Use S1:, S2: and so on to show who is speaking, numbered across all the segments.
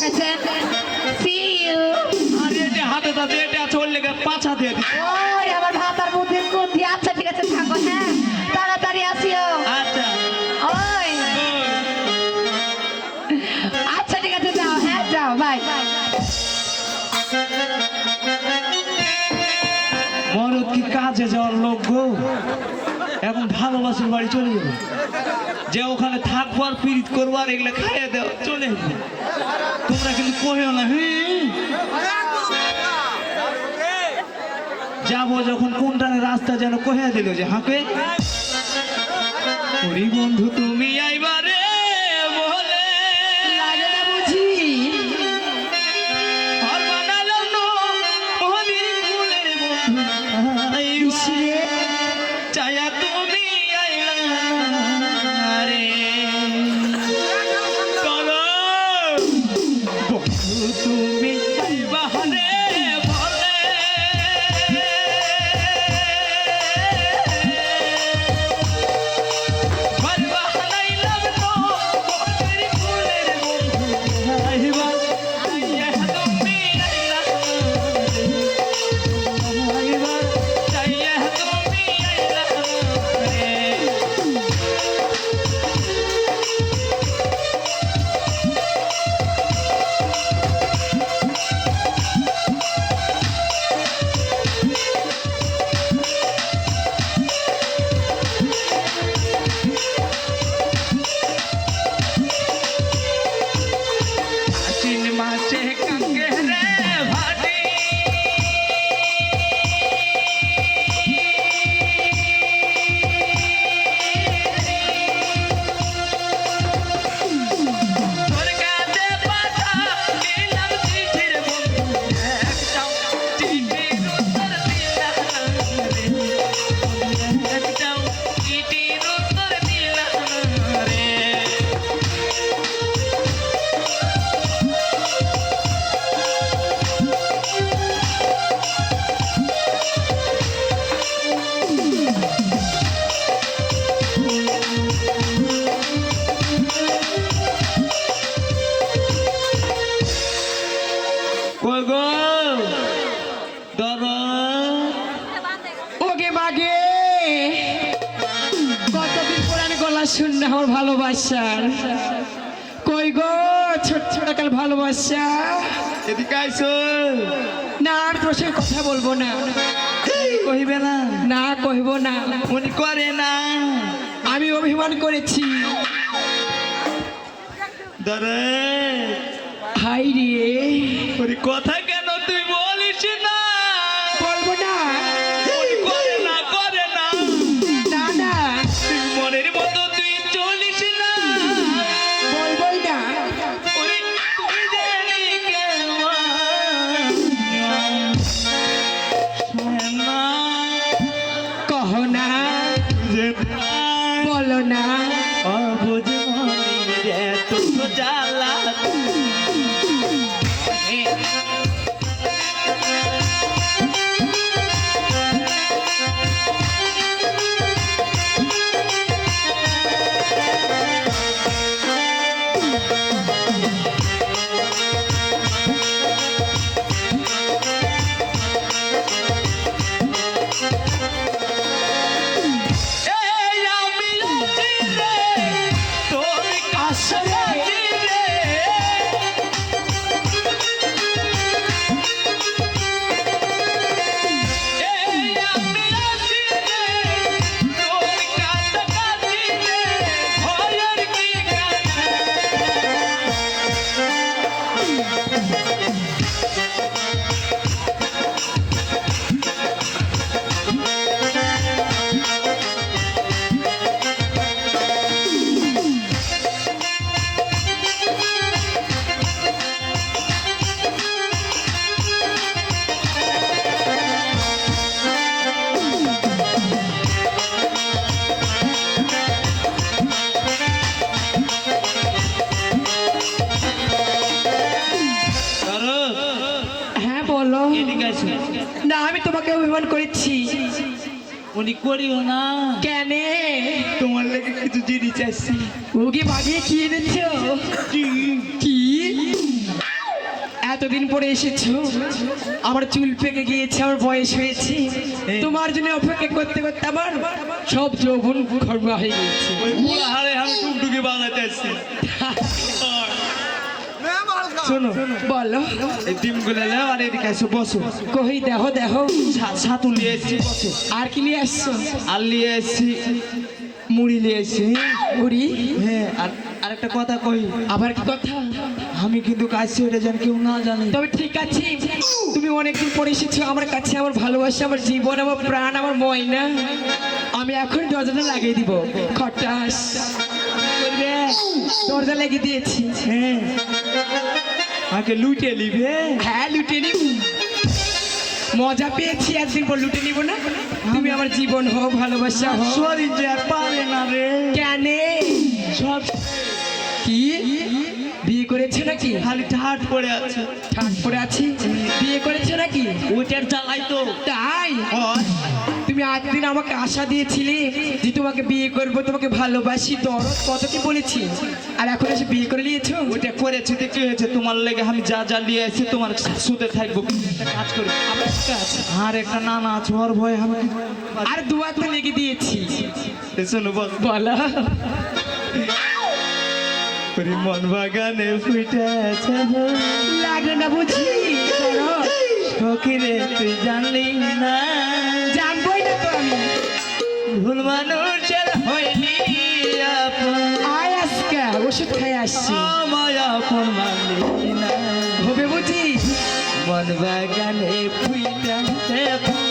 S1: গেছে C you
S2: আরে এটা হাতে দাদে এটা চললে পাঁচা দিয়ে দিই
S1: ওই আমার ভাতার বুদ্ধির কুদ্ধি আচ্ছা ঠিক আছে থাকো হ্যাঁ তাড়াতাড়ি আসিও
S2: আচ্ছা
S1: ওই আচ্ছা ঠিক আছে যাও হ্যাঁ যাও বাই
S2: মরদ কি কাজে যাওয়ার লোক গো এখন ভালোবাসার বাড়ি চলে যাবে যে ওখানে থাকবো আর পীড়িত করবো আর এগুলো খাইয়ে দেও চলে যাবে তোমরা কিন্তু কহেও না যাবো যখন কোনটানে রাস্তা যেন কহে দিল যে হাঁকে ওরে বন্ধু তুমি আইবারে বলে
S1: লাগে না বুঝি
S2: আর বানালো মোহনী ফুলের বন্ধু চায়া তুমি আইলা রে করো বন্ধু তুমি আইবারে বলে ঘর বানাইলাম মোহনী ফুলের বন্ধু আইবা চায়া তুমি আইলা আইবা চায়া তুমি আইলা রে আশ্বিন মাসে কাকে রে ভাটি তোর কাছে পাঠাইলাম চিঠির বন্ধু একটাও চিঠির উত্তর দিলাম রে একটাও চিঠির উত্তর দিলাম রে কই গো ধরো
S3: ওকে বাগে কতদিন পুরানি গলা শুনলে আমার ভালোবাসার কই গো ছোট ছোট কাল ভালোবাসা
S2: এদিকে আইসো
S3: না আর তোর সঙ্গে কথা বলবো না
S2: কহিবে না
S3: না কইব না
S2: উনি করে না
S3: আমি অভিমান করেছি
S2: ধরে
S3: হাই রে
S2: ওরে কথা কেন তুই বলিস না
S3: বলবো না
S2: উনি করে না
S3: না না
S2: তুই মনের মতো তুই চলিস না
S3: বলবোই না
S2: ওরে তুই জানি কেমন না
S3: কহ না
S2: যে
S3: বলো না
S2: অবুঝ মনের এত জ্বালা এই আমি আছি রে তোর কাছে আছি রে এই আমি আছি রে তোর কাছে আছি রে ভয়ের কি কাছে
S3: হ্যাঁ বলো
S2: এদিকে আসো
S3: না আমি তোমাকে অভিমান করেছি
S2: উনি করিও না
S3: কেনে
S2: তোমার লাগে কিছু জিনিস আসছি
S3: ওকে বাগিয়ে কি এনেছো কি এতদিন পরে এসেছো, আমার চুল পেকে গিয়েছে, আমার বয়স হয়েছে, তোমার জন্য অপেক্ষা করতে করতে আমার সব যৌবন ঘর্ম হয়ে গিয়েছে।
S2: ওই বুড়া হারে আমি টুকটুকি বাজাতে আসছি। শোনো,
S3: বলো,
S2: এই ডিমগুলো নাও আর এদিকে এসে বসো।
S3: কই দেহ দেহ,
S2: ছাতু নিয়ে এসেছি, বসো।
S3: আর কি নিয়ে আসছো?
S2: আর নিয়ে এসেছি মুড়ি নিয়ে এসেছি।
S3: বুড়ি,
S2: হ্যাঁ, আর আরেকটা কথা কই,
S3: আবার কি কথা?
S2: আমি কিন্তু কাছে এটা যেন কেউ না জানে।
S3: তবে ঠিক আছে, তুমি অনেকদিন পরে এসেছো আমার কাছে, আমার ভালোবাসা, আমার জীবন, আমার প্রাণ, আমার ময়না। আমি এখন দরজাটা লাগিয়ে দিব। খটাস করবে, দরজা লাগিয়ে দিয়েছি।
S2: হ্যাঁ, আগে লুটে নিবে।
S3: হ্যাঁ, লুটে নিব। মজা পেয়েছি, একদিন পর লুটে নিব না? তুমি আমার জীবন হও, ভালোবাসা হও।
S2: শরীর যে আর পারে না রে।
S3: কেন?
S2: সব
S3: কি বিয়ে করেছো নাকি?
S2: খালি ঠাট পড়ে আছে।
S3: ঠাট পড়ে আছি। বিয়ে করেছো নাকি?
S2: ওইটার জ্বালাই তো।
S3: তাই
S2: হয়।
S3: তুমি একদিন আমাকে আশা দিয়েছিলে যে তোমাকে বিয়ে করবো, তোমাকে ভালোবাসি, দরদ কত কি বলেছি, আর এখন এসে বিয়ে করে নিয়েছো।
S2: ওইটা করেছি তো কি হয়েছে? তোমার লেগে আমি যা যা নিয়ে এসেছি তোমার সুদে থাকবো। একটা কাজ করি,
S3: আমার একটা আছে,
S2: আর একটা নানা আছে, ওর ভয় আমি।
S3: আর দুয়াতে লেগে দিয়েছি।
S2: শোনো বল,
S3: বলো।
S2: ওরে মন বাগানে ফুটেছে
S3: লাগলো না বুঝি? ধরো।
S2: ফকিরে তুই জানলি না,
S3: জানবোই না তো আমি।
S2: ভুল মানুষের হয়নি আপন,
S3: আয় আজকে ওষুধ খাই আসছি।
S2: আমায় আপন মানলি না।
S3: হবে বুঝি?
S2: মন বাগানে ফুটেছে ফুল।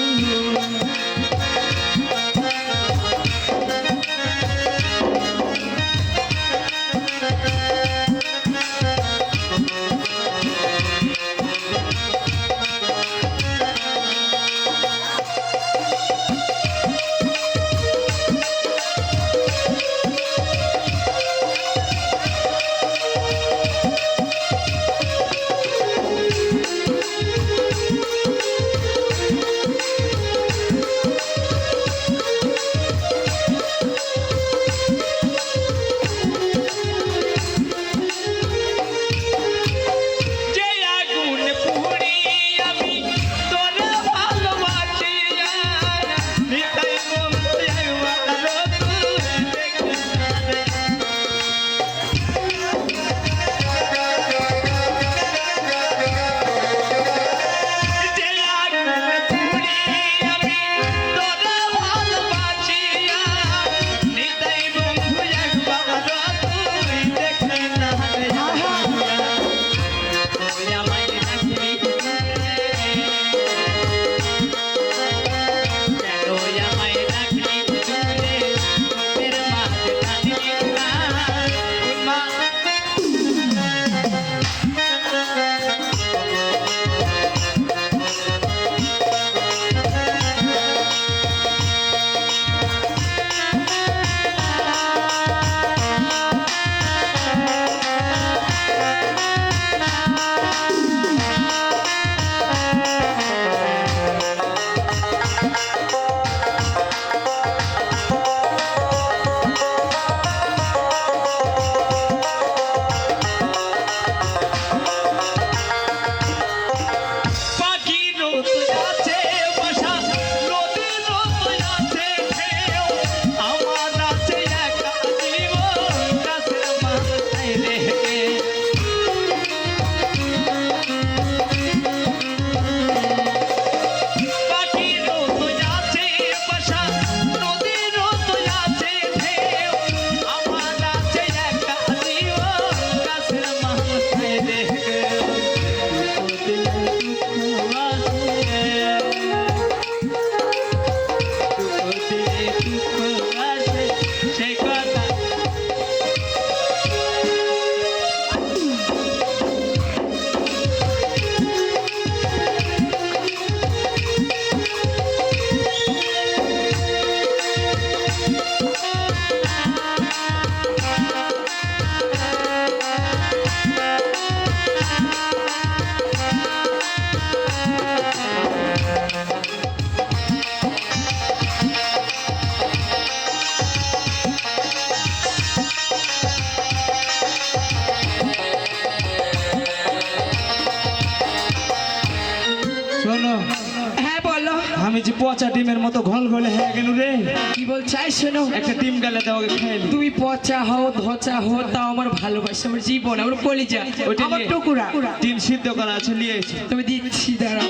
S2: আমি যে পচা ডিমের মতো ঘল ঘলে হয়ে গেল রে।
S3: কি বলছাই শোনো,
S2: একটা ডিম গেলে তোমাকে খেয়ে নি।
S3: তুমি পচা হও ধচা হও তাও আমার ভালোবাসা, আমার জীবন, আমার কলিজা,
S2: ওইটা
S3: আমার
S2: নিয়ে-
S3: টুকুরা।
S2: ডিম সিদ্ধ করা আছে, নিয়ে এসো।
S3: তুমি দিচ্ছি, দাঁড়াও।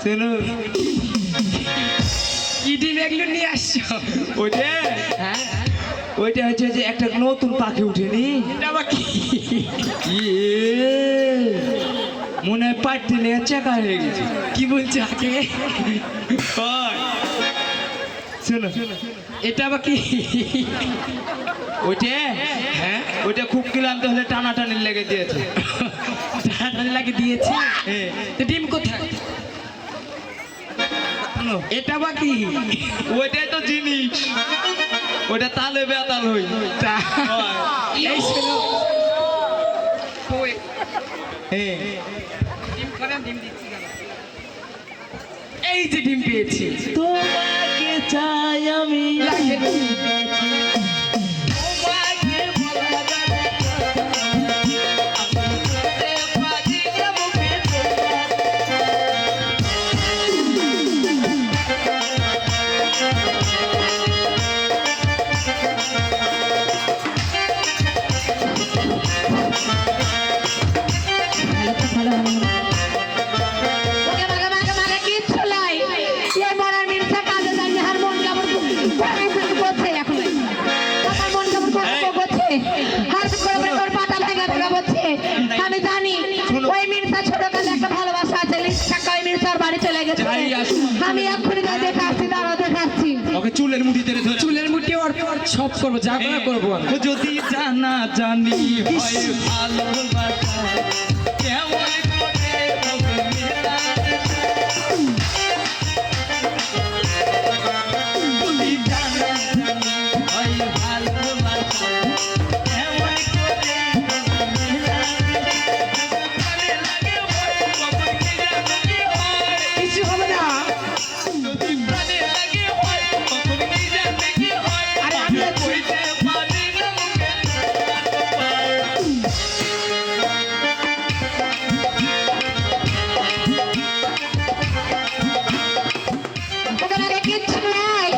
S2: শোনো,
S3: কি ডিম এগুলো নিয়ে আসছো?
S2: ওইটা
S3: হ্যাঁ,
S2: ওইটা হচ্ছে যে একটা নতুন পাখি উঠেনি।
S3: এটা আবার কি?
S2: মনে হয় পাটতে নিয়ে চাকা হয়ে গেছে।
S3: কি বলছো আগে?
S2: হয়। শোনো,
S3: এটা আবার কি?
S2: ওইটা
S3: হ্যাঁ,
S2: ওইটা খুব ক্লান্ত হলে টানাটানি লেগে দিয়েছে।
S3: ঠান্ডা লাগে দিয়েছে।
S2: হ্যাঁ।
S3: তো ডিম কোথায়?
S2: শোনো,
S3: এটা আবার কি?
S2: ওইটাই তো জিনিস, ওইটা তালে বেতাল হই। হয়।
S3: এই শোনো,
S2: হ্যাঁ।
S3: এই যে ডিম পেয়েছি।
S2: তোমাকে চাই আমি,
S3: লাগে না।
S2: তোমাকে বলা যাবে আমি করতে পারি না মুখে তোলা।
S1: ওকে মাগে মাগে মাগে কিচ্ছু নাই। এই মরার মির্জা কাজে যায় না, আর মন কেমন করছে এখন। আমার মন কেমন করছে, হাত করে করে পাতা ভেঙে ভেঙে বলছে। আমি জানি ওই মির্জা ছোট কালে একটা ভালোবাসা আছে, টাকা ওই মির্জার বাড়ি চলে গেছে।
S2: যাই আসুক।
S1: আমি এক্ষুনি যাই দেখাচ্ছি, দাঁড়াও দেখাচ্ছি।
S2: ওকে চুলের মুঠি ধরে ধরে
S3: চুলের মুঠি ওর সব করবো, যা করে করবো আমি।
S2: ও যদি জানা জানি হয় ভালোবাসা কেমন করে হবে মেলাতে। যদি জানা জানি হয় ভালোবাসা কেমন করে হবে মেলাতে। মনে লাগে হয় কখন কি জানি হয়,
S3: কিছু হবে না।
S2: যদি প্রাণে লাগে হয় কখন কি জানি হয়।
S3: আরে আমি আছি।
S2: কইতে পারি না মুখে
S1: ওখানে আগে কিচ্ছু নাই।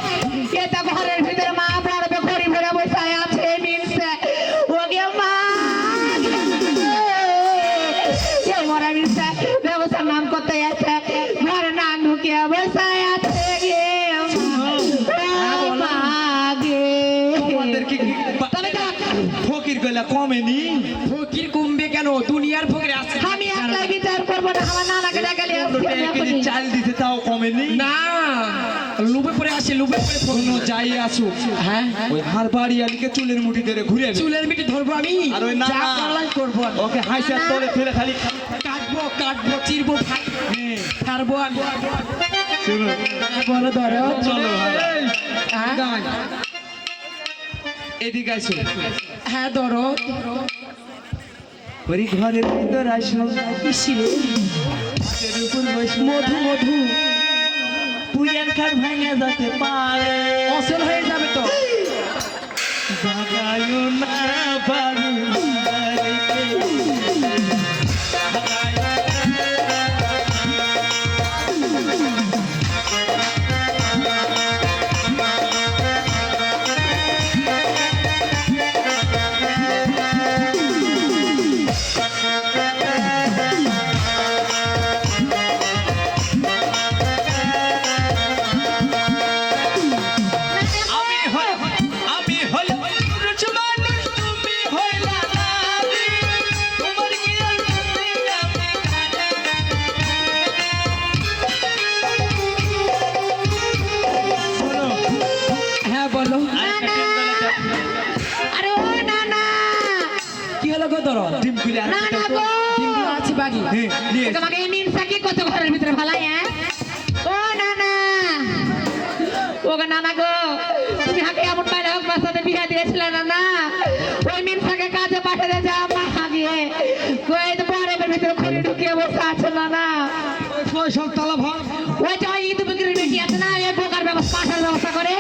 S1: এটা ঘরের ভিতরে মা পড়বে, ঘড়ি ভরে বসে আছে মিলছে। ওকে মা, এই মরা মিলছে ব্যবসার নাম করতে আছে, ঘরে না ঢুকিয়ে বসে আছে গে মা গে।
S2: তোমাদের কি
S1: তবে দেখ,
S2: ফকির কইলা কমেনি?
S3: ফকির কমবে কেন? দুনিয়ার ফকির আছে।
S1: আমি একলাই বিচার করবো না, আমার নানাকে ডাকালে
S2: এক কেজি চাল দিতে তাও কমেনি?
S3: না, লুবে পরে আসে, লুবে পরে
S2: কোনো যাই আসুক,
S3: হ্যাঁ,
S2: ওই হার বাড়ি আলিকে চুলের মুঠি ধরে ঘুরে নে।
S3: চুলের মিটি ধরবো আমি,
S2: আর ওই না
S3: যা করলাই করবো আমি।
S2: ওকে হাইসার তলে ফেলে খালি
S3: কাটবো কাটবো চিরবো ছাড়বো আমি।
S2: শুনো,
S3: বলো ধরো,
S2: চলো ভাই।
S3: হ্যাঁ,
S2: এদিকে আসো।
S3: হ্যাঁ ধরো।
S2: ওই ঘরের ভিতর আসো,
S3: ইসিরে
S2: হাতের উপর বসো।
S3: মধু মধু
S2: পুয়ান খাট ভাঙে যেতে পারে,
S3: অসল হয়ে যাবে তো।
S2: ভাগায়ও না বাড়ি বাড়িতে। আমি হলাম পুরুষ মানুষ, তুমি হইলা নারী। তোমার কি আর বুঝি আমি কানে? শোনো,
S3: হ্যাঁ বলো,
S2: আরেকটা ডিম গলে দাও।
S1: আরে ও না না,
S3: কি হলো গো? ধরো
S2: ডিম খুলে
S1: না
S2: আরেকটা
S1: না
S2: দাও।
S1: গো,
S3: ডিমগুলো আছে বাকি।
S2: হ্যাঁ, নিয়ে এসো।
S1: তোমাকে মিনসা কি কত ঘরের ভিতরে ভালাই, হ্যাঁ? ও না না, ওগো নানা গো, তুমি হাকে এমন বাইরে হোক বাসাতে বিয়ে দিয়েছিলে না না, ওই মিনসাকে কাজে পাঠাতে যা মা গিয়ে কই তো বারের ভিতরে খুলে ঢুকিয়ে বসে আছে না না।
S2: সব তালা ভাঙ।
S1: ওই যে ওই ঈদ বিক্রির বেটি আছে না, এই বোকার ব্যবস্থা পাঠার ব্যবস্থা করে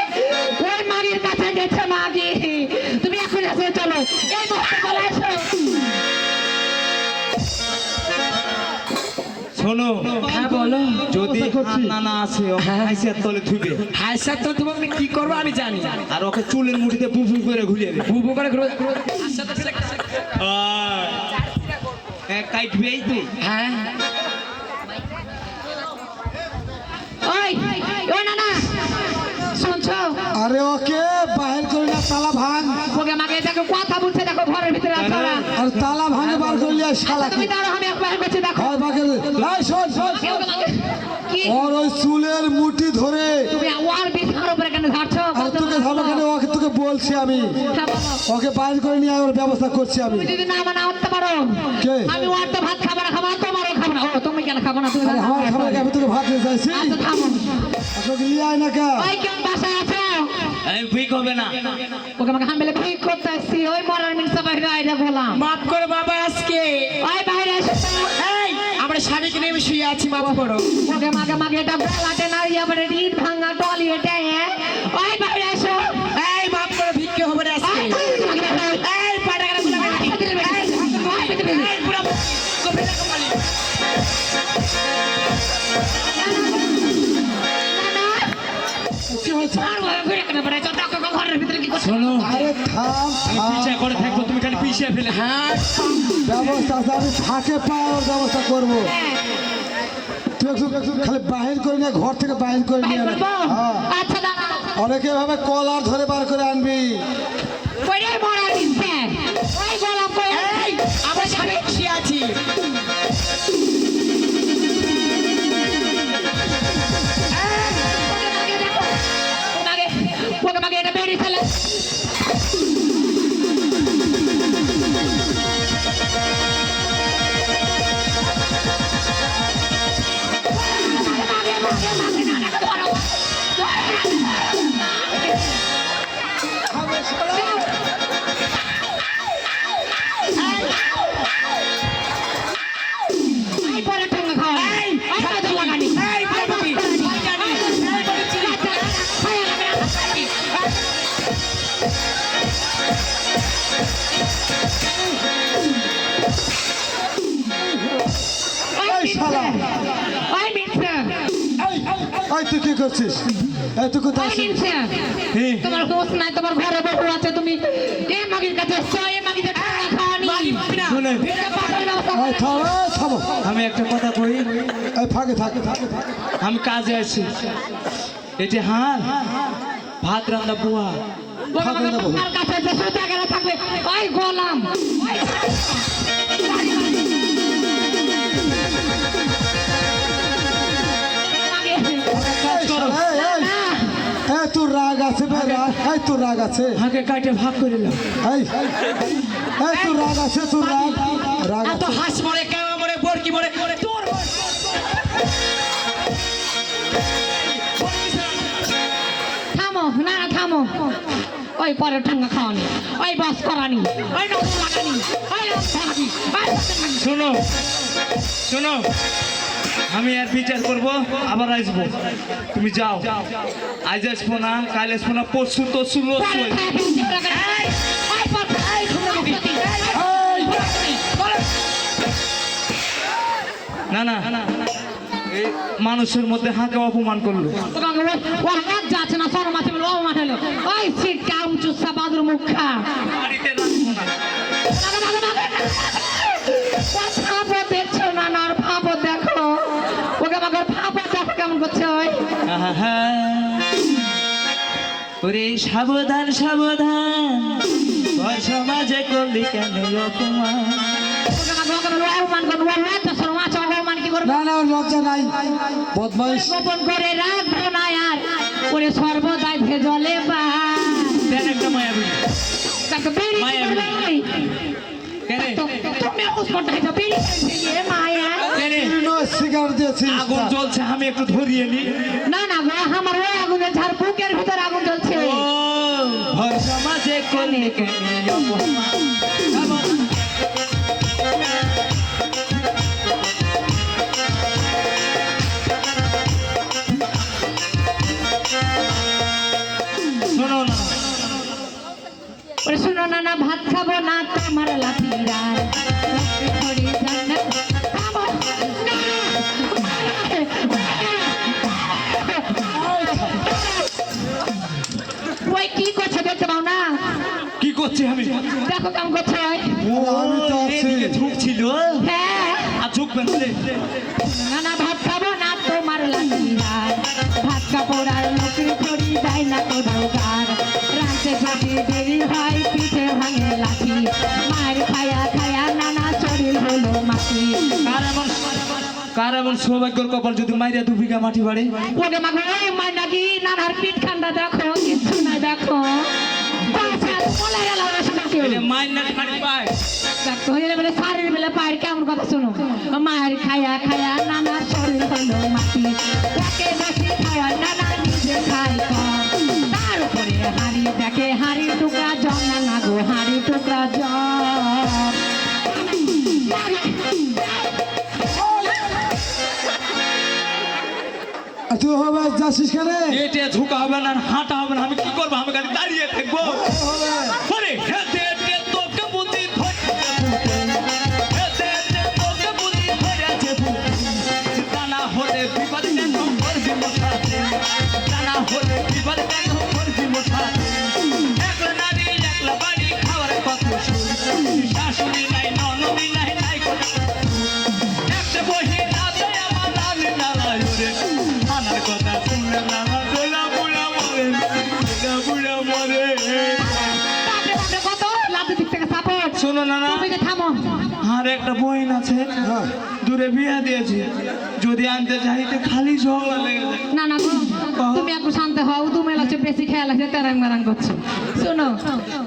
S1: ওই মাগির কাছে গেছে মাগি।
S2: শোনো
S3: হ্যাঁ বলো।
S2: যদি নানা আছে হাইসের তলে থুবে
S3: হাই স্যার তো তুমি আমি কি করবো আমি জানি।
S2: আর ওকে চুলের মুঠিতে বুফু করে ঘুরিয়ে দেবে
S3: বুবু করে
S2: কাটবে এই তো
S3: হ্যাঁ
S1: ওই ও না না শুনছো
S4: আরে ওকে বাহির করে না, তালা ভাঙ।
S1: ওকে আমাকে দেখো কথা বলছে, দেখো ঘরের ভিতরে আছে ওরা।
S4: আর তালা ভাঙে বার করলি আর শালা
S1: তুমি দাঁড়াও, আমি একবার করছি, দেখো
S4: হয় বাকে। এই শোন শোন,
S1: ওকে আমাকে কি
S4: ওর ওই চুলের মুঠি ধরে
S1: তুমি ওর বিছানার উপরে কেন ঝাড়ছো?
S4: আর তোকে ধরো কেন? ওকে তোকে বলছি আমি,
S1: হ্যাঁ, বলো।
S4: ওকে বাইর করে নিয়ে ওর ব্যবস্থা করছি আমি।
S1: তুমি যদি না মানে উঠতে পারো,
S4: কে?
S1: আমি ওর তো ভাত খাবো না, তোমারও খাবো না। ও তুমি কেন খাবো না? তুমি
S4: আরে আমার খাবার আমি তোকে ভাত দিয়ে চাইছি,
S1: আচ্ছা থামো।
S4: তোকে নিয়ে আয় না কে?
S1: ওই কেমন বাসায় আছো?
S2: আমি ঠিক হবে না
S1: ওকে আমাকে হামলে ভিক করতে আসছি, ওই মরার মিনসা বাইরে আইরা বললাম।
S3: মাফ করো বাবা আজকে।
S1: ওই বাইরে এসে
S3: এই আমরা শাড়ি কিনে আমি শুয়ে আছি, মাফ করো।
S1: ওকে মাগে এটা গলাতে না এবারে রিড ভাঙা টলি এটা ওই বাইরে এসো।
S3: এই মাফ করো, ভিক্ষে হবে না আজকে। এই পাটা গেলে গুলা বেটি। এই পুরো কপড়ে কমালি।
S4: কি হয়েছে?
S1: ঘরের ভিতরে কি করছো?
S2: শোনো
S4: আরে থাম
S2: আমি
S4: থাম।
S2: পিছিয়ে করে থাকবো তুমি খালি পিছিয়ে ফেলে
S3: হ্যাঁ
S4: ব্যবস্থা আছে, আমি ফাঁকে পাওয়ার ব্যবস্থা করবো। তুই একটু খালি বাহির করে নিয়ে, ঘর থেকে বাহির করে নিয়ে আয়। হ্যাঁ,
S1: আচ্ছা দাঁড়াও,
S4: অনেকে ভাবে কলার ধরে বার করে আনবি।
S1: ওরে মরার মিনসা ওই গোলাপ কই?
S3: এই আমরা শাড়ি শুয়ে আছি।
S1: ওকে মাগে এটা বেরিয়ে ফেলে। এই পরে ঠোঙা খাওয়া। এই তো লাগানি।
S3: এই পুরো বাবি। এই জানি। এই বলেছি।
S4: এই শালা,
S1: ওই মিনসা
S4: এই তুই কি করছিস? এই তুই কোথায়
S1: ওই
S4: আছিস?
S1: মিনসা তোমার দোষ নাই, তোমার ঘরে বউ আছে, তুমি এ মাগির কাছে এসছো, এ মাগিতে ঠোঙা খাওয়ানি।
S2: শুনে
S4: এই থাম, এই থামো।
S2: আমি একটা কথা কই
S4: এই ফাঁকে থাক।
S2: আমি কাজে আছি এই যে হার ভাত রান্না বুয়া
S1: তোমার কাছে যে সুতা গেলে থাকবে ওই গোলাম ওই
S4: এই শালা, এই তোর রাগ আছে বে, রাগ? এই তোর রাগ আছে?
S2: হাঁকে কাটে ভাগ করে নাও
S4: এই তোর রাগ আছে? তোর রাগ
S3: এত
S4: আছে?
S3: হাঁস মরে, কামা মরে, বরকি মরে, তোর
S1: থামো, না না থামো, ওই পরে ঠোঙা খাওয়ানি, ওই বাস করানি, ওই নতুন লাগানি, ওই লাগানি,
S2: শোনো শোনো আমি আর বিচার করব, আবার আসবো। তুমি যাও, আজ আসবো না, কাল আসবো না, পরশু তো শুরু না না এই মানুষের মধ্যে হাঁকে অপমান করলো
S1: যাচ্ছে না সর মাসে অপমান হলো ওই সিট কাম চুষা বাদুর মুখা
S2: বাড়িতে রাখবো না।
S1: ভাবো দেখছো না না ভাবো দেখো ওকে আমাকে ভাবো দেখো কেমন করছে ওই
S2: আহা, ওরে সাবধান সাবধান ঘর সমাজে করলি কেন অপমান
S1: ওকে আমাকে অপমান করবো একটা সর মাছ অপমান কি করবো
S4: না না, ওর লজ্জা নাই, বদমাইশ।
S1: গোপন করে রাখবো না আর ওরে সর্বদাই ভেজলে বা
S2: দেন একটা মায়াবী
S1: তাকে বেরিয়ে
S2: মায়াবী।
S1: যাবে
S2: কেন
S1: তুমি উস্কট হয়ে যাবে বেরিয়ে মায়া
S2: কেন
S4: সিগার দিয়েছিস?
S2: আগুন জ্বলছে আমি একটু ধরিয়ে নি
S1: না না গো আমার ওই আগুনের ঝাড় বুকের ভিতর আগুন জ্বলছে
S2: ও ঘর সমাজে করলি কেন অপমান শোনো না
S1: ওরে শুনো না না ভাত খাবো না তোমার লাঠিরা থামো না
S2: আমি
S1: দেখো কেমন করছে
S2: ও
S4: আমি তো আছি।
S2: এদিকে ঝুঁকছিল
S1: হ্যাঁ
S2: আর ঝুঁকবেন রে
S1: না না ভাত খাবো না তোমার লাগি ভাত কাপড় আর লোকের খড়ি দেয় না তো দোকান রাতে যদি দেরি হয় পিঠে ভাঙে লাঠি মায়ের খায়া খায়া নানা শরীর হলো মাটি
S2: কার এমন সৌভাগ্যর কপাল যদি মাইরা 2 বিঘা মাটি বাড়ে
S1: ওকে মাগো ওই মাই নাকি নানার পিঠ খান্ডা দেখো কিছু নাই দেখো পাছা বলে গেল না শোনা কেউ
S2: এটা মাইনার মাটি পায়
S1: দেখো এলে বলে শারীর বেলা পায়ের কেমন কথা শুনো মায়ের খায়া খায়া নানার শরীর হলো মাটি ওকে বেশি খাওয়া নানা নিজে খাই কম তার উপরে হাড়ি দেখে হাড়ি টুকরা জম না গো হাড়ি টুকরা জম
S4: আর তুই হবে যাচ্ছিস কেন
S2: এটা ঝুঁকা হবে না আর হাঁটা হবে না আমি কি করবো আমি খালি দাঁড়িয়ে থাকবো আরে হেঁটে হেঁটে তোকে বুদ্ধি হেঁটে হেঁটে তোকে বুদ্ধি ধরেছে জানা হলে বিপদ কেন করবি মশাতে জানা হলে বিপদ কেন করবি মশাতে একলা নারী একলা বাড়ি খাওয়ার কথা শুন শাশুড়ি নাই ননদি নাই নাই কোনো একটা বহি রাতে আমার নানি নালাই রে নানার কথা শুনলে নানা দোলা বুড়া মরে দোলা বুড়া মরে
S1: বাপরে বাপরে কত লাভ দিক থেকে সাপোর্ট
S2: শোনো নানা
S1: তুমি যে থামো
S2: আর একটা বহিন আছে
S4: হ্যাঁ।
S2: দূরে বিয়ে দিয়েছে যদি আনতে চাইতে খালি ঝগড়া লেগে যায়
S1: না না গো, তুমি একটু শান্ত হও তুমি লাগছে বেশি খেয়াল আছে তেরাং মারাং করছো শোনো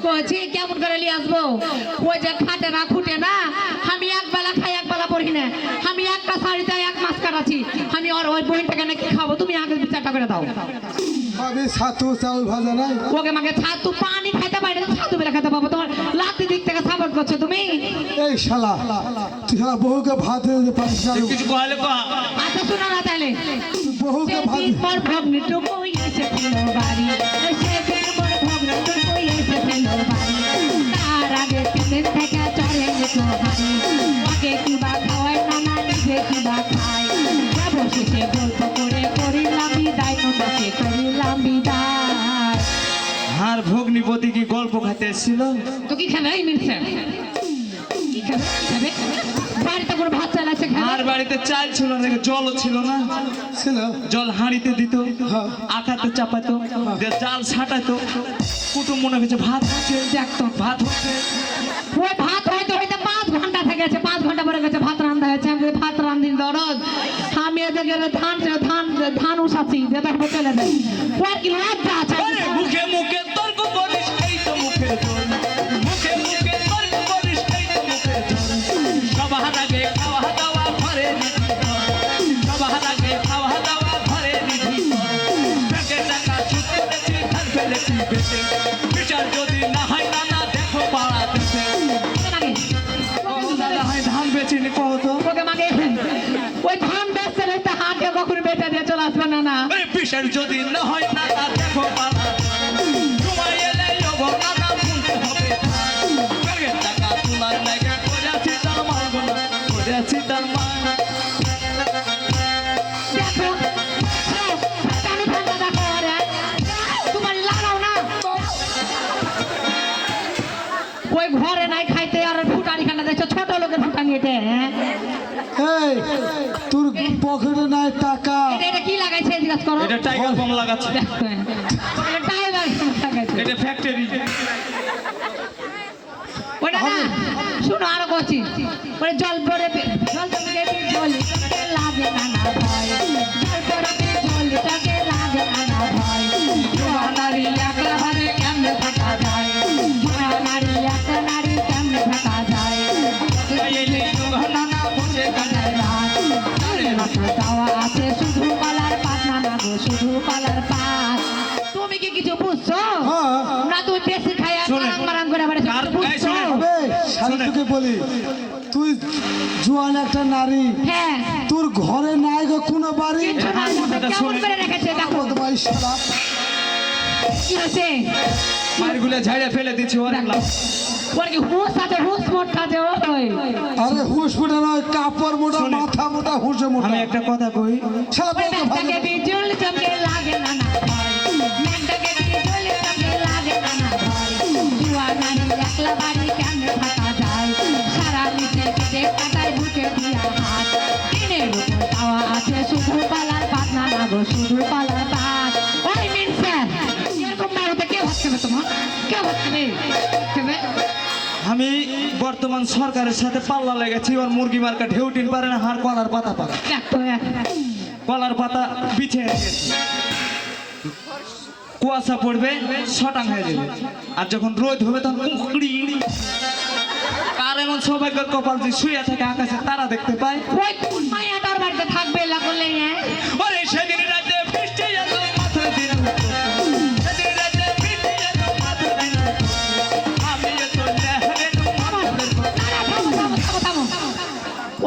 S1: কইছি কেমন করে নিয়ে আসবো ওই যে খাটে না খুঁটে না আমি এক বেলা খাই এক বেলা পড়ি না আমি একটা শাড়িতে 1 মাস কাটাচ্ছি আমি আর ওই বইনটাকে নাকি খাবো তুমি আগে বিচারটা করে দাও
S4: ভাবি ছাতু চাউল ভাজা নাই
S1: ওকে মাকে ছাতু পানি খাইতে পারি না ছাতু বেলা খেতে পাবো তোমার লাতি দিক থেকে সাপোর্ট করছো তুমি
S4: এই শালা তুই শালা বহুকে ভাত দিতে পারিস না
S2: কিছু কহলে কহ
S1: আচ্ছা শোনো না তাহলে
S4: তুই বহুকে ভাত
S1: সেদিন মোর ভগ্নিটুকু এসেছিল বাড়ি সেদিন মোর ভগ্নিটুকু এসেছিল বাড়ি তার আগে 3 দিন থেকে চড়ে যেত হাড়ি ওকে কিবা খাওয়াই নানা নিজে কিবা খাই যাবো শেষে গল্প করে করিলাম বিদায় নদকে করিলাম বিদায়
S2: আর ভগ্নিপতি কি গল্প খাইতে এসেছিল
S1: তো কি খাবে এই মিলছে কি খাবে বাড়িতে কোনো ভাত চালাচ্ছে
S2: আর
S1: খাবে
S2: বাড়িতে চাল ছিল না জলও ছিল না
S4: ছিল
S2: জল হাঁড়িতে দিত
S4: হ্যাঁ।
S2: আখাতে চাপাতো দিয়ে জাল ছাটাতো কুটুম মনে হচ্ছে ভাত হচ্ছে
S1: দেখতো
S2: ভাত হচ্ছে
S1: ওই ভাত হয়তো হয়তো 5 ঘন্টা থেকে গেছে 5 ঘন্টা পরে গেছে ভাত রান্ধা হয়েছে আমি ভাত রান্ধিন দরদ আমি এদিকে ধান উসাচ্ছি যেটা হবে চলে যায় ওর কি লজ্জা আছে
S2: আরে মুখে মুখে তর্ক করিস এই তো মুখের জোর মুখে মুখে তর্ক করিস এই তো মুখের জোর সবার আগে খাওয়া দাওয়া ঘরে নিধি সবার আগে খাওয়া দাওয়া ঘরে নিধি ব্যাংকে টাকা সুদ করেছি ধান ফেলেছি বেঁচে বিচার যদি না হয় না দেখো পাড়া দেশে দাদা হয় ধান বেচিনি কহ তো
S1: ওকে মাগে ওই ধান বেচতে বেচতে হাটে কখন বেচে দিয়ে চলে আসবে না না
S2: আরে বিচার যদি না হয় না দেখো পাড়া সময় এলে যাবো না শুনতে হবে ব্যাংকে টাকা তোলার লাগে করেছি তার মাল করেছি তার মাল
S1: দেখো টানি ঠান্ডা দেখো রে তোমার লাগাও না ওই ঘরে নাই খাইতে আর ফুটানি খান্ডা দেখছো ছোট লোকের ফুটানি এটা হ্যাঁ
S4: এই তোর পকেটে নাই টাকা
S1: এটা কি লাগাইছে জিজ্ঞাসা করো
S2: এটা টাইগার বম লাগাচ্ছে
S1: দেখো এটা টাইগার লাগাইছে
S2: এটা ফ্যাক্টরি
S1: ওটা না শুনো আরো বলছি ওরে জল পরে জল তোমাকে জল তোকে লাগে না না ভয় জল পরে জল তোকে লাগে না না ভয় নারী একলা ভাবে কেমনে থাকা যায় নারী একলা নারী কেমনে থাকা যায়
S2: এলে ঘনা না বসে কাটায়
S1: দাওয়া আছে শুধু পালার পাত না গো শুধু পালার পাত তুমি কি কিছু বুঝছো
S4: হ্যাঁ।
S1: না তুমি বেশি খাই আর
S2: শোনেন।
S1: মারাম করে বেড়াচ্ছো
S2: আর-
S1: বুঝছো?
S2: এই শোনেন।
S4: শালি তোকে বলি তুই জোয়ান একটা নারী
S1: হ্যাঁ
S4: তোর ঘরে নাই গো কোনো বাড়ি
S1: কিছু না,
S2: কথাটা
S1: কেমন
S2: শোনেন।
S1: করে রেখেছে দেখো
S4: তোমার শালা
S1: কি হয়েছে
S2: মারগুলো ঝাড়ে ফেলে দিচ্ছি অনেক লাভ
S1: ওর কি হুঁশ আছে হুঁশ মোট আছে ওই
S4: আরে হুঁশ মোটা নয় কাপড় মোটা
S2: শোনেন।
S4: মাথা মোটা হুঁশে মোটা
S2: আমি একটা কথা কই
S4: শালা
S1: ওই
S4: বউকে ভালো
S1: মেঘটাকে বিজুল চমকে লাগে না না ভয় মেঘটাকে বিজুল চমকে লাগে না না ভয় জুয়া নারী গো শুধু পালার ভাত। ওই মিনসা এরকম মারতে কে ভাত খাবে তোমার? কে ভাত খাবে? খাবে?
S2: আমি বর্তমান সরকারের সাথে পাল্লা লেগেছি, এবার মুরগি মার্কা ঢেউ টিন পারে না, হার কলার পাতা পারে,
S1: দেখো
S2: কলার পাতা বিছিয়ে রেখেছি। কুয়াশা পড়বে শটাং হয়ে যাবে, আর যখন রোদ হবে তখন কুকড়ি। কার এমন সৌভাগ্যের কপাল যে শুয়ে থেকে আকাশে তারা দেখতে পায়?
S1: ওই কোন মায়াটার বাড়িতে থাকবে লাগলে
S2: ওরে সেদিন রাতে বৃষ্টি এলো মাথার দিন, সেদিন রাতে বৃষ্টি এলো মাথার দিন, আমি তো লেহেরে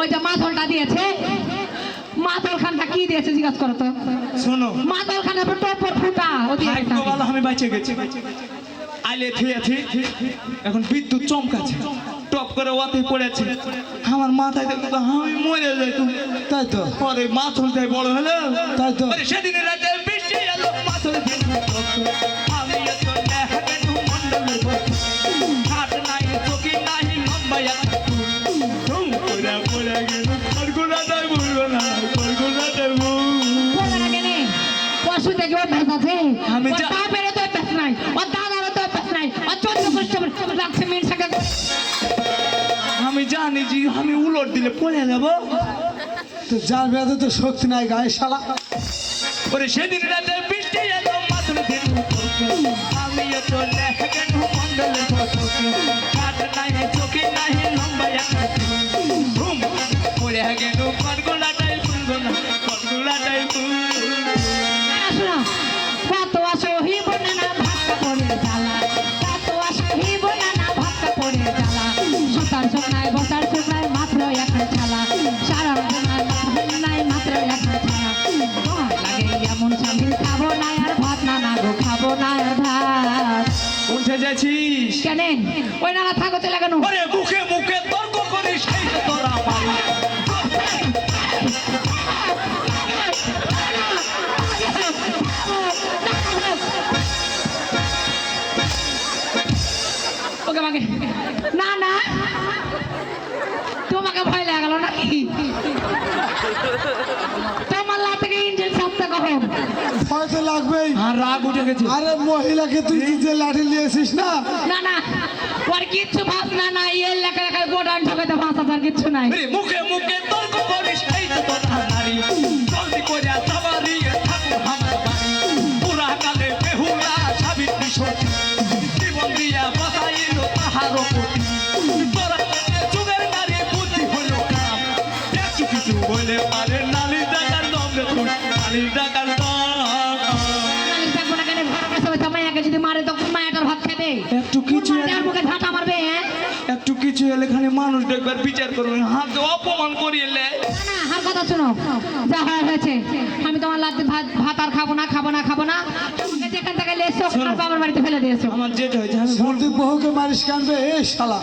S1: ওইটা মাথলটা দিয়েছে, মাথল খানটা কি দিয়েছে জিজ্ঞাসা করো তো।
S2: শোনো,
S1: মাথল খানের উপর টপর ফুটা ও দিয়েছে।
S2: ভাগ্য ভালো আমি বেঁচে গেছি, আইলে থুয়েছি, এখন বিদ্যুৎ চমকাছে, টপ করে ওয়াতে পড়েছে, আমার মাথায় দেখতো আমি মরে যাইতো।
S4: তাই তো,
S2: পরে মাথলটাই বড় হলো।
S4: তাই তো।
S2: আরে সেদিন রাতে বৃষ্টি এলো মাথল দিন, আমি তো লেহেরে মন্ডলের ভক্ত, হাট নাই চকি নাই লম্বা একটা চুল, ধুম করে পড়ে গেল কলকাতায় বলবো না, কলকাতায়
S1: বলে না কেনে পশু দেখে অভ্যাস আছে,
S2: আমি
S1: ওর বাপেরও তো অভ্যাস নাই, ওর দাদারও তো অভ্যাস নাই, ওর 14 বছর লাগছে মিনসাকে।
S2: আমি জানি যে আমি উলট দিলে পড়ে যাবো।
S4: তো যার বেঁধে তো শক্তি নাই গায়ে শালা।
S2: ওরে সেদিন রাতে বৃষ্টি এলো মাথল দিন, আমি তো লেহেরে মন্ডলের ভক্ত, হাট নাই চকি নাই লম্বা একটা চুল, ধুম পড়ে গেল কলকাতায় বলবো না, কলকাতায়
S1: শোনো, কত আসহি বলে না ভাতটা পড়ে জ্বালা, কত আসহি বলে না ভাতটা পড়ে জ্বালা, সুতার সোনায় বসার সোনায় মাত্র একটা ছালা, সারা নাই মাত্র একটা ছালা, লাগে এমন স্বামী খাবো না আর ভাত না না গো খাবো না আর ভাত।
S2: উঠে যাচ্ছিস
S1: কেন ওই নানা থাকো চলে কেন?
S2: ওরে মুখে মুখে তর্ক করিস সেই তো তোরা মারি।
S1: ওকে মাকে না না তোমাকে ভয় লাগা গেল নাকি? তোমার লা থেকে ইঞ্জিন সামনে কখন?
S4: ভয় তো লাগবেই।
S2: আর রাগ উঠে গেছে।
S4: আরে মহিলাকে তুই যে লাঠি নিয়েছিস না,
S1: না না ওর কিচ্ছু ভাব না না এর লেখা লেখা গোডান ঠকাতে ভাষা তার কিচ্ছু নাই।
S2: ওরে মুখে মুখে তর্ক করিস সেই তো তোরা মারি। জলদি করে সবারই ঠাকুর আমার বাড়ি, পুরা কালে বেহুলা সাবিত্রী সতী, জীবন দিয়া বাঁচাইল তাহারও প্রতি, তোরা যুগের নারী বুদ্ধি হলো কাম, একটু কিছু বলে পারে নালির ডাকার দম রে তুই, নালির ডাকার দম।
S1: নালিশ থাকবো না কেন? ঘরে বসে বসে মায়াকে যদি মারে তখন মায়াটার ভাত খাবে।
S2: একটু কিছু
S1: মায়ার মুখে ঝাঁটা মারবে হ্যাঁ?
S2: একটু কিছু এলে খালি মানুষ দেখবার বিচার করবে, হাত অপমান করিয়ে লে।
S1: না না আর কথা শোনো, যা হয় হয়েছে, আমি তোমার লাতে ভাত আর খাবো না খাবো না খাবো না, তোমাকে যেখান থেকে লেসো
S2: শোনো।
S1: আর বাবার বাড়িতে ফেলে দিয়েছো।
S2: আমার যেটা হয়েছে আমি ভুল,
S4: তুই বহুকে মারিস কানবে এ শালা।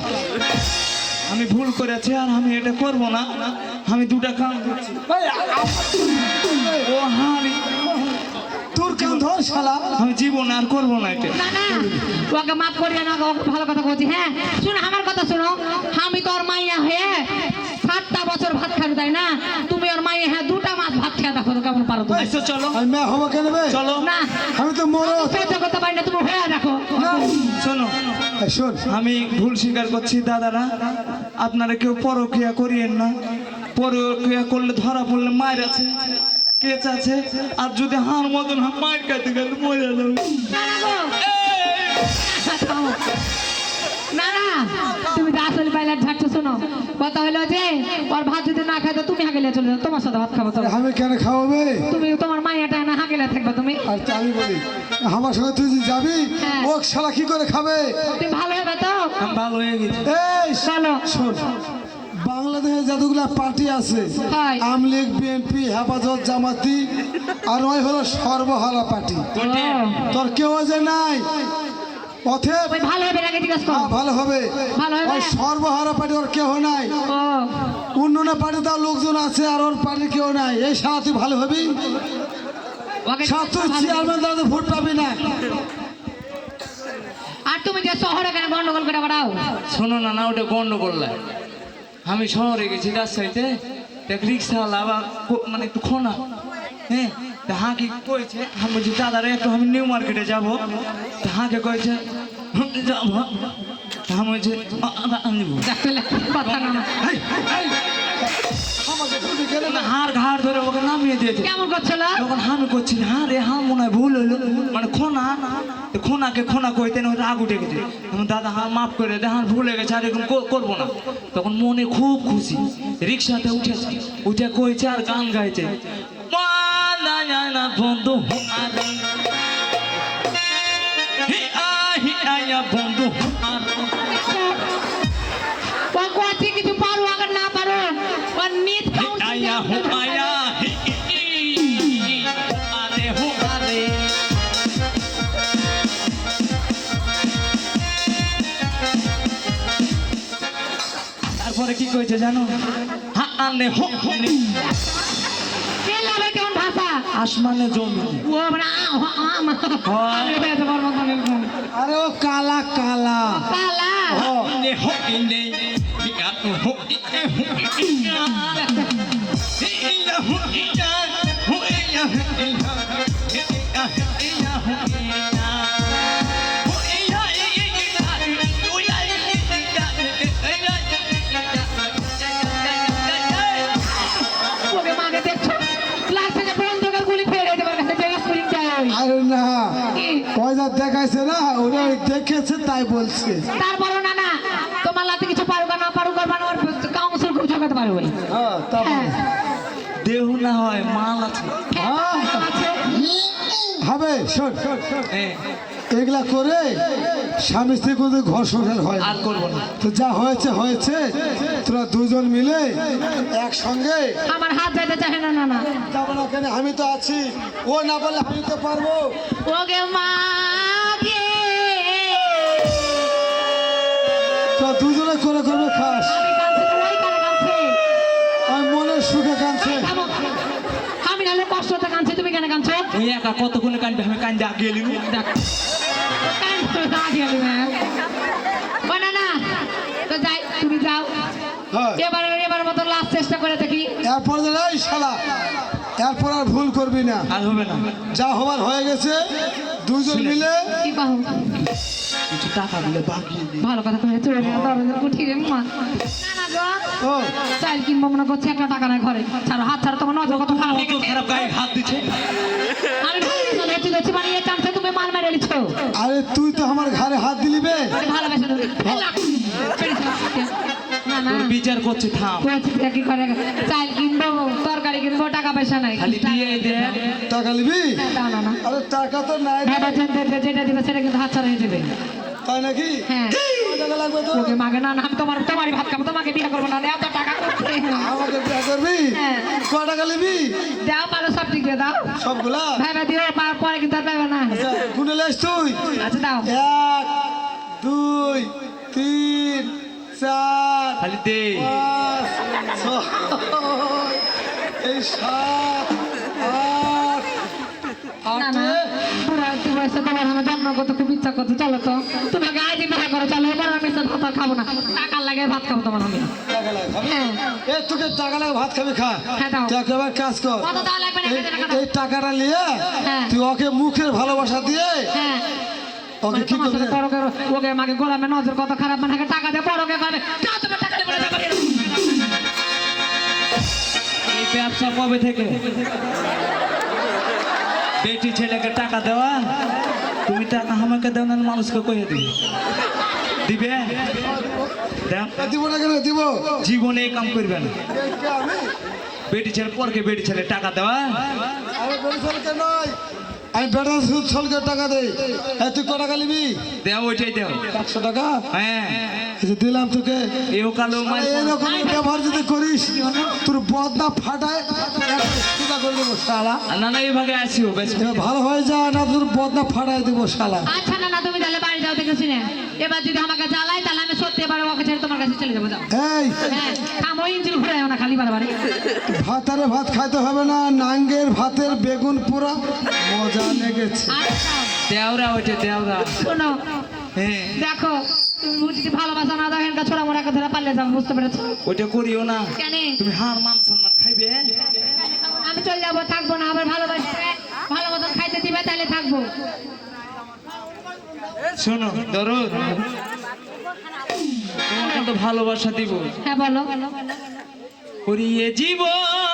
S2: আমি ভুল করেছি আর আমি এটা করব না। আমি দুটা কান ধরছি। ও হারি,
S4: তোর কান ধর শালা।
S2: আমি জীবন আর করব না এটা।
S1: না না ওকে মাফ করিও না, ওকে ভালো কথা বলছি। হ্যাঁ শোনো আমার কথা শোনো, আমি তোর মাইয়া হয়ে 7টা বছর ভাত খাবে তাই না? তুমি ওর মাইয়া হ্যাঁ 2টা মাস ভাত খেয়ে দেখো তো কেমন পারো তুমি।
S2: আচ্ছা চলো
S4: আমি মেয়ে হবো কেন বে?
S2: চলো।
S1: না
S4: আমি তো মরো।
S1: সহ্য করতে পারি না, তুমি হয়ে দেখো।
S2: শোনো,
S4: এই শোন,
S2: আমি ভুল স্বীকার করছি দাদারা, আপনারা কেউ পরক্রিয়া করিয়েন না। পরক্রিয়া করলে ধরা পড়লে মায়ের আছে, কেচ আছে, আর যদি হার মতন মায়ের কাছে গেলে মরে যাবে।
S1: না না গো, থামো। না না তুমি তো আসলে পাইলার ঝাড়ছো। শোনো কথা হলো যে ওর ভাত যদি না খাই তো তুমি হাগেলে চলে যাও, তোমার সাথে ভাত খাবো তো।
S4: আমি কেন খাওয়াবে?
S1: তুমি তোমার মাইয়াটা না হাগেলে থাকবে তুমি।
S4: আর তা আমি বলি আমার সঙ্গে তুই যে যাবি,
S1: হ্যাঁ।
S4: ও শালা কি করে খাবে?
S1: তুমি ভালো হবে তো?
S2: আমি ভালো হয়ে গেছি।
S4: এই
S1: চলো।
S4: শোন, বাংলাদেশে যতগুলা পার্টি আছে,
S1: হয়।
S4: আমলিগ, বিএনপি, হেফাজত, জামাতি, আর ওই হলো সর্বহারা পার্টি।
S1: ও,
S4: তোর কেউ যে নাই, অথেব
S1: ওই ভালো হবে নাকি জিজ্ঞাসা করো।
S4: ভালো হবে।
S1: ভালো হবে?
S4: ওই সর্বহারা পার্টি ওর কেউ নাই।
S1: ও
S4: অন্য পার্টি তার লোকজন আছে আর ওর পার্টি কেউ নাই। এই সারা তুই ভালো হবি,
S1: ওকে
S4: সারা তুই চেয়ারম্যান দাদা ভোট পাবি না।
S1: আর তুমি যে শহরে কেন গন্ডগোল করে বেড়াও?
S2: শোনো না, না ওটা গন্ডগোল না। আমি শহরে গেছি রাজশাহীতে, দেখ রিক্সাওয়ালা আবার মানে একটু খোনা, হ্যাঁ তা হাঁকে কয়েছে আমি বলছি দাদারে একটু আমি নিউ মার্কেটে যাবো তা হাঁকে কয়েছে যাবো তা আমি বলছি আনবো
S1: কথা না
S4: আমাকে তুমি গেলে না
S2: হাড় ঘাড় ধরে ওকে নামিয়ে দিয়েছে
S1: কেমন করছিল
S2: তখন আমি করছি হ্যাঁ রে হ্যাঁ মনে হয় ভুল হইলো মানে খোনাকে খোনা কইতেন ওর রাগ উঠে গেছে আমার দাদা হ্যাঁ মাফ করে দে হ্যাঁ ভুলে গেছে আর এরকম করবো না তখন মনে খুব খুশি রিক্সাতে উঠেছে উঠে কইছে আর গান গাইছে মানা যায় না বন্ধু বন্ধু
S1: ও কোয়াতে কিছু পারো আগে না পারো ও নিত
S2: আয়া হো আয়া আরে হো আরে তারপরে কি কইছে জানো হ্যাঁ আনে হো
S1: কেলাবে কেমন ভাষা
S2: আসমানে জমি
S1: ও মানে আমি তো বলবো
S4: আরে ও কালা কালা
S1: কালা
S2: নে হো ইনে ইয়া হো ইনে হো ইয়া ইয়া হো ইয়া হো ইয়া ইয়া হো ইয়া
S1: ওকে মাকে দেখছো ক্লাস থেকে বন্ধুকে গুলি ফেলে দেবার কাছে যে স্কুলিং যায়
S4: আরে না ওই যা দেখাইছে না ওরা দেখেছে তাই বলছে
S1: তারপরও না না তোমার লাতে কিছু পারুক না পারুক করবা না ওর কাউন্সিল খুব ঝগড়াতে পারবে
S4: হ্যাঁ তারপর
S1: হ্যাঁ
S2: দেহ না হয় মাল আছে
S4: হ্যাঁ
S1: আছে
S4: হবে শোন
S2: হ্যাঁ
S4: এগুলা করে স্বামী স্ত্রী কোনো ঘর সংসার হয় না।
S2: আর করবো না
S4: তো যা হয়েছে হয়েছে তোরা দুজন মিলে একসঙ্গে
S1: আমার হাত যাইতে চাহে না না না
S4: যাবো না কেন আমি তো আছি ও না বলে আমি তো পারবো
S1: ওকে মাকে
S4: তো দুজনে করে করবে খাস
S1: আমি কাঁদছি তো ওই কানে কাঁদছে
S4: আমি মনের সুখে কাঁদছে
S1: থামো। আমি নাহলে কষ্টতে কাঁদছি তুমি কেন কাঁদছো
S2: ওই একা কতক্ষণে কানবে আমি কান্দে আগে এলি
S1: দেখ কাঁদছো না গেলি না না তো যাই তুমি যাও
S4: হ্যাঁ
S1: এবার মতো লাস্ট চেষ্টা করে দেখি
S4: এরপর এই শালা এরপর আর ভুল করবি না
S2: আর হবে না
S4: যা হবার হয়ে গেছে দুজন মিলে
S1: কি পাবো
S2: কিছু টাকা দিলে বাকি
S1: ভালো কথা তুমি চলে গেলে দরজা উঠি রে মা না না গো
S4: ও
S1: চাল কিনবো মনে করছি একটা টাকা নাই ঘরে ছাড়ো হাত ছাড়ো তোমার নজর কত খারাপ
S2: কত খারাপ গায়ে হাত দিচ্ছে
S1: আমি ভালো লেচি লেচি বানিয়ে চামচে তুমি মাল মেরে নিচ্ছো
S4: আরে তুই তো আমার ঘাড়ে হাত দিলি বে
S1: ভালোবেসে না না
S2: তোর বিচার করছে থাম
S1: বলছি কি করে চাল কিনবো তরকারি কিনবো টাকা পয়সা নাই
S2: খালি দিয়ে দে
S4: টাকা নিবি
S1: না না না
S4: আরে টাকা তো নাই
S1: বাবা যেটা দিবে সেটা কিন্তু হাত ছাড়া হয়ে যাবে
S4: তাই নাকি
S1: হ্যাঁ
S4: কয় টাকা লাগবে তো
S1: ওকে মাগে না না আমি তোমারই ভাত খাবো তোমাকে বিয়ে করবো না এত টাকা করছে
S4: আমাকে বিয়ে করবি
S1: হ্যাঁ।
S4: কয় টাকা নিবি
S1: দাও পারো সব ঠিক দিয়ে দাও
S4: সবগুলা
S1: ভাইবা দিও পরে কিন্তু আর পাইবে না
S4: আচ্ছা গুনে লেস তুই
S1: আচ্ছা দাও
S4: 1 2 3 4
S2: খালি দে
S4: 5 6 এই 7
S1: না না
S4: 8
S1: পুরা একটু বয়সে তোমার আমার জন্ম করতে খুব ইচ্ছা করছে চলো তো তুমি আগে আজ বিয়ে করো চলো এবার আমি তো ভাত আর খাবো না টাকা লাগে ভাত খাবো তোমার আমি
S4: টাকা লাগে খাবি?
S1: হ্যাঁ
S4: এ তোকে টাকা লাগে ভাত খাবি খা
S1: হ্যাঁ, দাও।
S4: তুই একেবারে কাজ কর
S1: কত টাকা লাগবে না
S4: এই টাকাটা নিয়ে
S1: হ্যাঁ।
S4: তুই ওকে মুখের ভালোবাসা দিয়ে
S1: হ্যাঁ
S4: ওকে কি
S1: তোমার
S4: করবি
S1: সাথে পরকে ওকে মাকে গোলামে নজর কত খারাপ মানে টাকা দিয়ে পরকে করবে তা তুমি টাকা দিয়ে বলে যাবে
S2: এই ব্যবসা কবে থেকে বেটি ছেলেকে টাকা দেওয়া তুমি টাকা আমাকে দেও না মানুষকে কয়ে দিবে দিবে দেও
S4: দিব না কেন দিব
S2: জীবনে এই কাম করবে না
S4: কে আমি
S2: বেটি ছেলে পরকে বেটি ছেলে টাকা দেওয়া
S4: আমি বেড়ে নয় আমি বেটা ছলকে টাকা দেই এই তুই ক টাকা নিবি
S2: দেও ওইটাই দেও
S4: 100 টাকা
S2: হ্যাঁ
S4: এই যে দিলাম তোকে
S2: এও কালো মাল
S4: এরকম ব্যবহার যদি করিস তোর বদনা ফাটায় সুদা করে দেবো শালা
S2: না না এইভাবে আসিও বেশ
S4: এবার ভালো হয়ে যা না তোর বদনা ফাটায় দেবো শালা
S1: আচ্ছা না না তুমি তাহলে বাড়ি যাও দেখেছি না এবার যদি আমাকে জ্বালাই তাহলে আমি সত্যি এবার ওকে ছেড়ে তোমার কাছে চলে যাবো যাও
S4: এই
S1: হ্যাঁ থামো ইঞ্জিন ঘুরাই না খালি বারবারে
S4: ভাতারে ভাত খাইতে হবে না নাঙ্গের ভাতের বেগুন পোড়া মজা লেগেছে
S1: আচ্ছা
S2: দেওরা ওইটা দেওরা
S1: শোনো
S2: হ্যাঁ
S1: দেখো তুমি যদি ভালোবাসা না দাও এনকা ছোড়া মোড়া কথা পারলে যাবো বুঝতে পেরেছো
S2: ওইটা করিও না
S1: কেন
S2: তুমি হার মান সম্মান খাইবে
S1: আমি চলে যাবো থাকবো না আবার ভালোবাসবে
S2: শোনো দরদ, তোমাকে তো ভালোবাসা দিব।
S1: হ্যাঁ বলো।
S2: করিয়ে জীবন